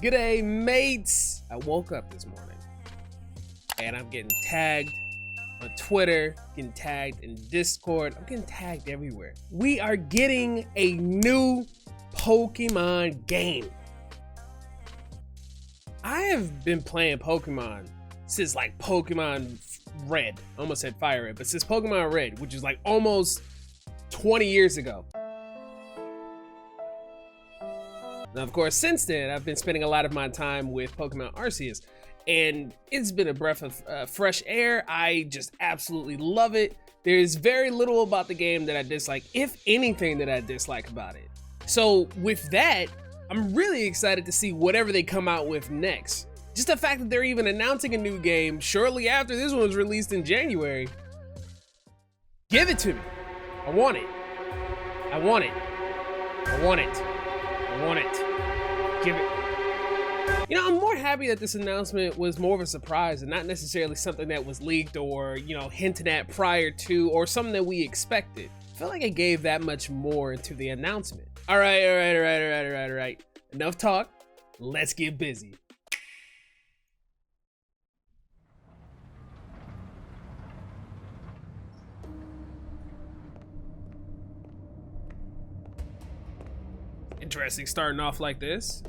G'day, mates! I woke up this morning and I'm getting tagged on Twitter, getting tagged in Discord. I'm getting tagged everywhere. We are getting a new Pokemon game. I have been playing Pokemon since like Pokemon Red. I almost said Fire Red, but since Pokemon Red, which is like almost 20 years ago. Now, of course, since then, I've been spending a lot of my time with Pokemon Arceus, and it's been a breath of fresh air. I just absolutely love it. There's very little about the game that I dislike, if anything that I dislike about it. So with that, I'm really excited to see whatever they come out with next. Just the fact that they're even announcing a new game shortly after this one was released in January. Give it to me. I want it. I want it. I want it. I want it. Give it. You know, I'm more happy that this announcement was more of a surprise and not necessarily something that was leaked or, you know, hinted at prior to, or something that we expected. I feel like it gave that much more to the announcement. All right. Enough talk. Let's get busy. Interesting starting off like this.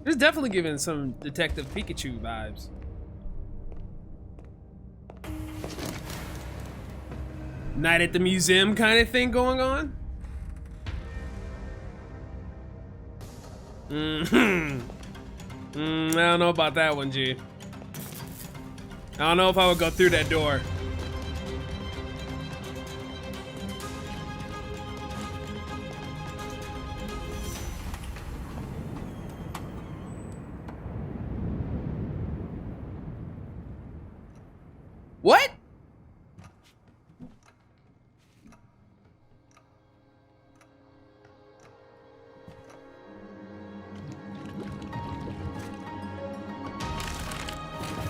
It's definitely giving some Detective Pikachu vibes. Night at the museum kind of thing going on. I don't know about that one, G. I don't know if I would go through that door. What?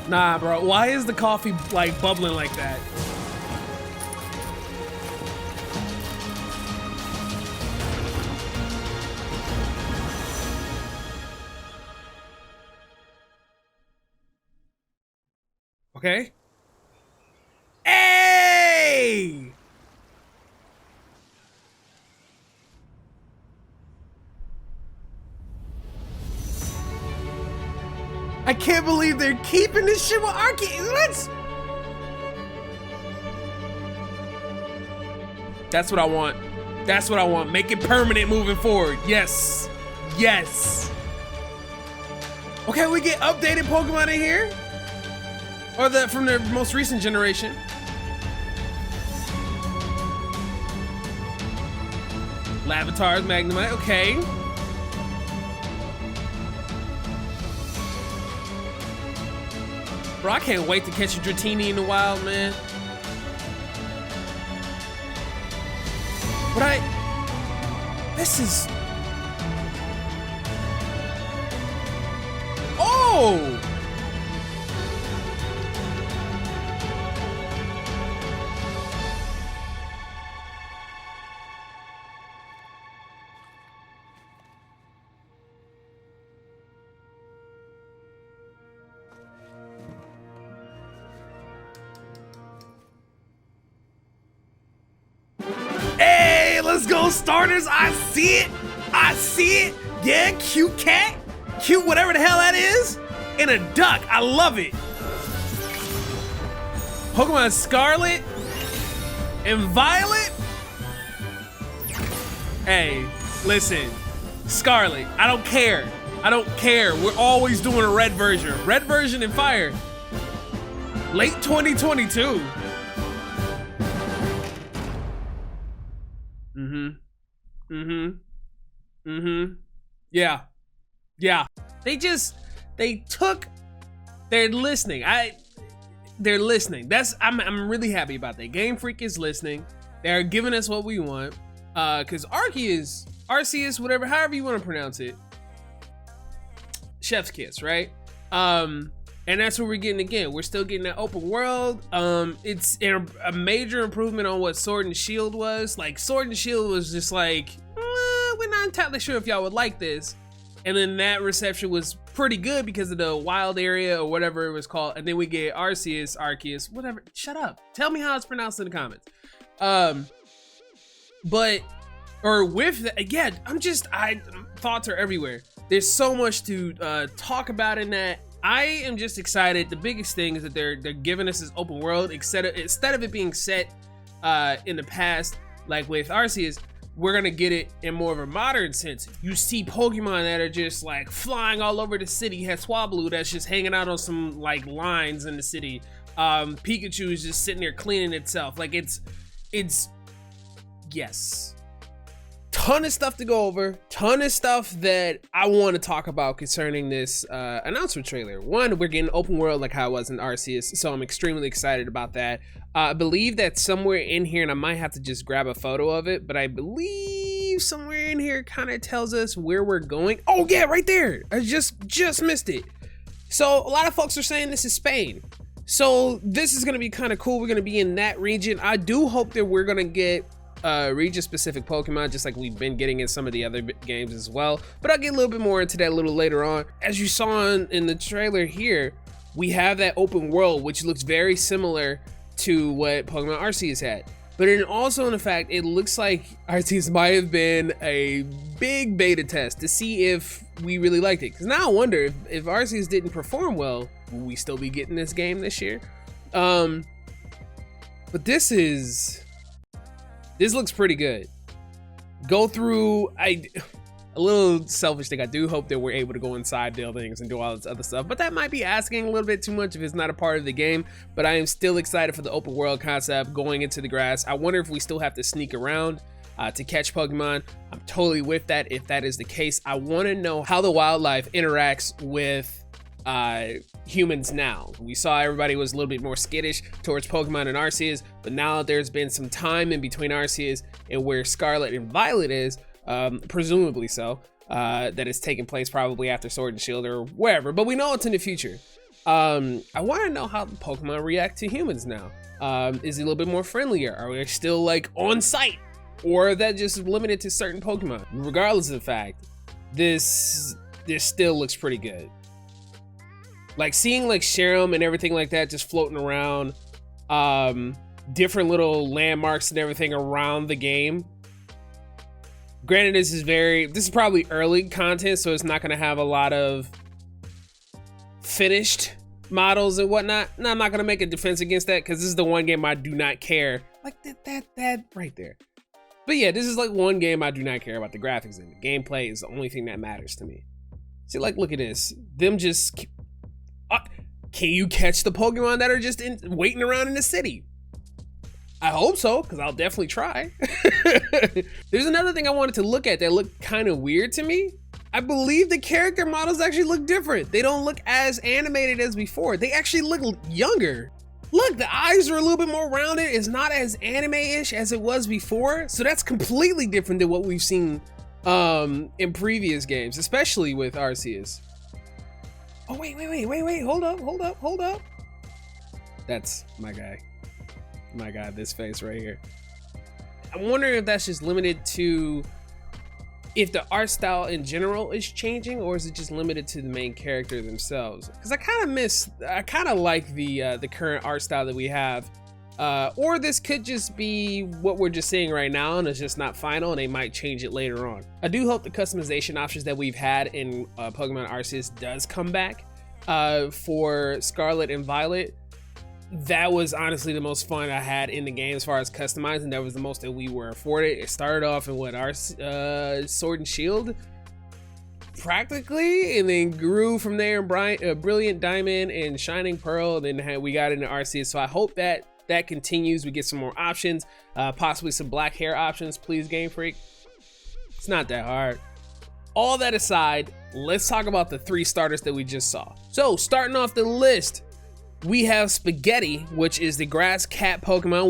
Nah, bro. Why is the coffee like bubbling like that? Okay. Hey! I can't believe they're keeping this shit with Arceus. What? That's what I want. That's what I want. Make it permanent moving forward. Yes. Yes. Okay, we get updated Pokemon in here? Or from the most recent generation. Lavatar's Magnemite, okay. Bro, I can't wait to catch a Dratini in the wild, man. But this is... Oh! Let's go, starters. I see it. I see it. Yeah, cute cat. Cute whatever the hell that is. And a duck. I love it. Pokemon Scarlet and Violet. Hey, listen. Scarlet. I don't care. I don't care. We're always doing a red version. Red version and Fire. Late 2022. Yeah. They're listening. They're listening. I'm really happy about that. Game Freak is listening. They're giving us what we want. Cause Arceus, whatever, however you want to pronounce it. Chef's kiss, right? And that's what we're getting again. We're still getting that open world. It's a major improvement on what Sword and Shield was. Like, Sword and Shield was just like, we're not entirely sure if y'all would like this. And then that reception was pretty good because of the wild area or whatever it was called. And then we get Arceus, whatever. Shut up. Tell me how it's pronounced in the comments. Thoughts are everywhere. There's so much to talk about in that. I am just excited. The biggest thing is that they're giving us this open world instead of it being set in the past, like with Arceus. We're gonna get it in more of a modern sense. You see Pokemon that are just like flying all over the city. You have Swablu that's just hanging out on some like lines in the city. Pikachu is just sitting there cleaning itself. Like it's yes. Ton of stuff to go over, ton of stuff that I want to talk about concerning this announcement trailer. One, we're getting open world like how it was in Arceus, so I'm extremely excited about that. I believe that somewhere in here, and I might have to just grab a photo of it, but I believe somewhere in here kind of tells us where we're going. Oh yeah, right there. I just missed it. So a lot of folks are saying this is Spain. So this is gonna be kind of cool. We're gonna be in that region. I do hope that we're gonna get region specific Pokemon, just like we've been getting in some of the other games as well, but I'll get a little bit more into that a little later on. As you saw in the trailer here, we have that open world which looks very similar to what Pokemon Arceus had, but then also in the fact it looks like Arceus might have been a big beta test to see if we really liked it, because now I wonder if Arceus didn't perform well, will we still be getting this game this year? But this looks pretty good. Go through, a little selfish thing, I do hope that we're able to go inside buildings and do all this other stuff, but that might be asking a little bit too much if it's not a part of the game. But I am still excited for the open world concept going into the grass. I wonder if we still have to sneak around to catch Pokemon. I'm totally with that if that is the case. I want to know how the wildlife interacts with humans now. We saw everybody was a little bit more skittish towards Pokemon and Arceus, but now there's been some time in between Arceus and where Scarlet and Violet is, presumably so, that is taking place probably after Sword and Shield or wherever, but we know it's in the future. I want to know how the Pokemon react to humans now. Is it a little bit more friendlier? Are we still like on site, or is that just limited to certain Pokemon? Regardless of the fact, this still looks pretty good. Like seeing like Sharam and everything like that just floating around, different little landmarks and everything around the game. Granted, this is probably early content, so it's not gonna have a lot of finished models and whatnot. No, I'm not gonna make a defense against that because this is the one game I do not care. Like that right there. But yeah, this is like one game I do not care about the graphics in. The gameplay is the only thing that matters to me. See, like, look at this. Them just... can you catch the Pokemon that are just waiting around in the city? I hope so, because I'll definitely try. There's another thing I wanted to look at that looked kind of weird to me. I believe the character models actually look different. They don't look as animated as before. They actually look younger. Look, the eyes are a little bit more rounded. It's not as anime-ish as it was before. So that's completely different than what we've seen in previous games, especially with Arceus. Oh, wait, hold up. That's my guy. My God, this face right here. I'm wondering if that's just limited to if the art style in general is changing, or is it just limited to the main character themselves? Because I kind of like the current art style that we have. Or this could just be what we're just seeing right now and it's just not final and they might change it later on. I do hope the customization options that we've had in Pokemon Arceus does come back for Scarlet and Violet. That was honestly the most fun I had in the game as far as customizing. That was the most that we were afforded. It started off in what, our Sword and Shield practically, and then grew from there in Brilliant Diamond and Shining Pearl, and then we got into Arceus. So I hope that continues. We get some more options, possibly some black hair options, please Game Freak. It's not that hard. All that aside, let's talk about the 3 starters that we just saw. So starting off the list, we have Spaghetti, which is the grass cat Pokemon,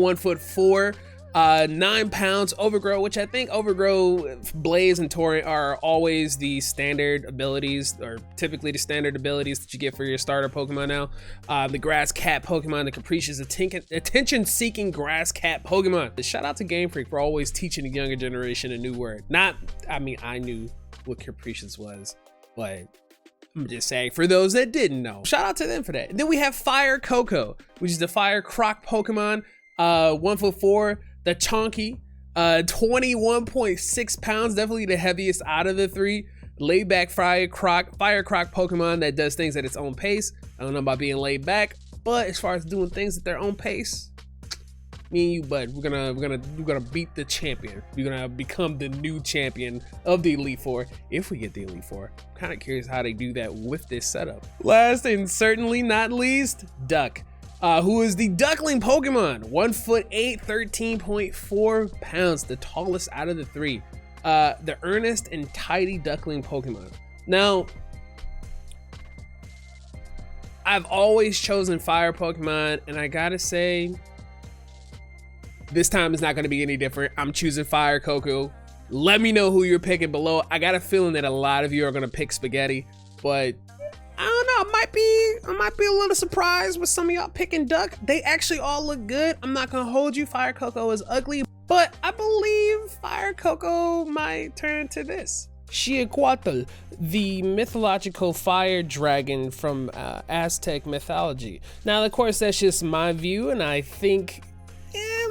1'4", 9 pounds. Overgrow, which I think Overgrow, Blaze, and Torrent are always the standard abilities, or typically the standard abilities that you get for your starter Pokemon now. The grass cat Pokemon, the capricious, attention-seeking grass cat Pokemon. Shout out to Game Freak for always teaching the younger generation a new word. I knew what capricious was but I'm just saying for those that didn't know. Shout out to them for that. And then we have Fire Coco, which is the Fire Croc Pokemon, 1'4", the Chonky, 21.6 pounds, definitely the heaviest out of the three. Laid back Fire Croc Pokemon that does things at its own pace. I don't know about being laid back, but as far as doing things at their own pace, me and you, bud, we're gonna beat the champion. We're gonna become the new champion of the Elite Four if we get the Elite Four. I'm kind of curious how they do that with this setup. Last and certainly not least, Duck, who is the Duckling Pokemon, 1'8", 13.4 pounds, the tallest out of the three. The earnest and tidy Duckling Pokemon. Now, I've always chosen fire Pokemon, and I gotta say, this time is not going to be any different. I'm choosing Fire Coco. Let me know who you're picking below. I got a feeling that a lot of you are going to pick Spaghetti, but I don't know. I might be a little surprised with some of y'all picking Duck. They actually all look good. I'm not going to hold you. Fire Coco is ugly, but I believe Fire Coco might turn to this. Xiaquatl, the mythological fire dragon from Aztec mythology. Now, of course, that's just my view, and I think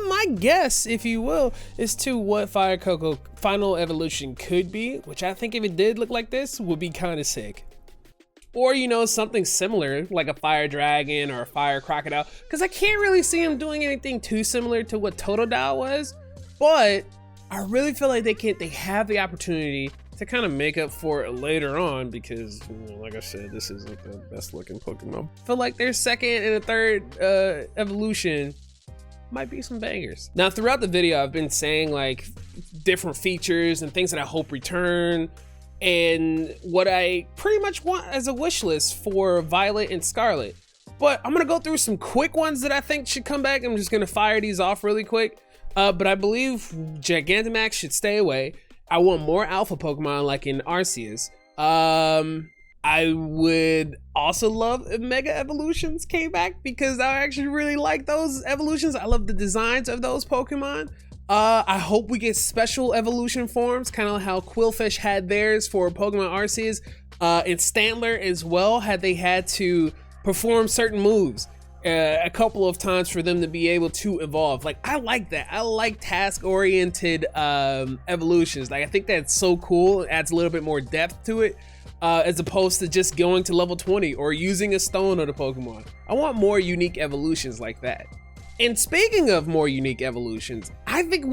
my guess, if you will, is to what Fire Coco final evolution could be, which I think if it did look like this would be kind of sick. Or, you know, something similar like a fire dragon or a fire crocodile, because I can't really see him doing anything too similar to what Totodile was, but I really feel like they have the opportunity to kind of make up for it later on, because, you know, like I said, this isn't the best looking Pokemon. I feel like their second and a third evolution might be some bangers. Now, throughout the video, I've been saying like different features and things that I hope return, and what I pretty much want as a wish list for Violet and Scarlet. But I'm gonna go through some quick ones that I think should come back. I'm just gonna fire these off really quick. But I believe Gigantamax should stay away. I want more alpha Pokemon like in Arceus. I would also love if Mega Evolutions came back, because I actually really like those evolutions. I love the designs of those Pokemon. I hope we get special evolution forms, kind of how Quillfish had theirs for Pokemon Arceus, and Stantler as well, had they had to perform certain moves a couple of times for them to be able to evolve. Like, I like that. I like task-oriented evolutions. Like, I think that's so cool. It adds a little bit more depth to it. As opposed to just going to level 20 or using a stone on a Pokemon. I want more unique evolutions like that. And speaking of more unique evolutions, I think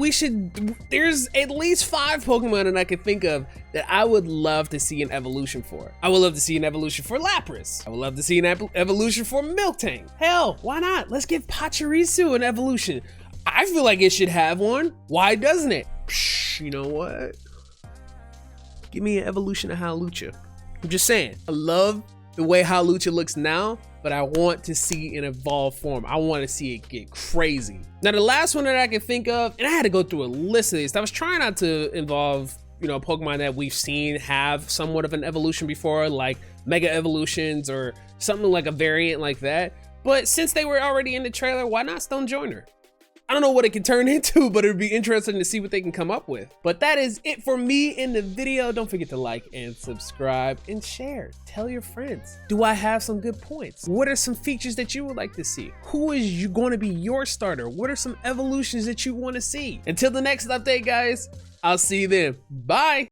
there's at least 5 Pokemon that I can think of that I would love to see an evolution for. I would love to see an evolution for Lapras. I would love to see an evolution for Miltank. Hell, why not? Let's give Pachirisu an evolution. I feel like it should have one. Why doesn't it? Psh, you know what? Give me an evolution of Hawlucha. I'm just saying, I love the way Hawlucha looks now, but I want to see an evolved form. I want to see it get crazy. Now, the last one that I can think of, and I had to go through a list of these. I was trying not to involve, you know, Pokemon that we've seen have somewhat of an evolution before, like Mega Evolutions or something like a variant like that. But since they were already in the trailer, why not Stonejourner? I don't know what it can turn into, but it'd be interesting to see what they can come up with. But that is it for me in the video. Don't forget to like and subscribe and share. Tell your friends. Do I have some good points? What are some features that you would like to see? Who is going to be your starter? What are some evolutions that you want to see? Until the next update, guys, I'll see you then. Bye.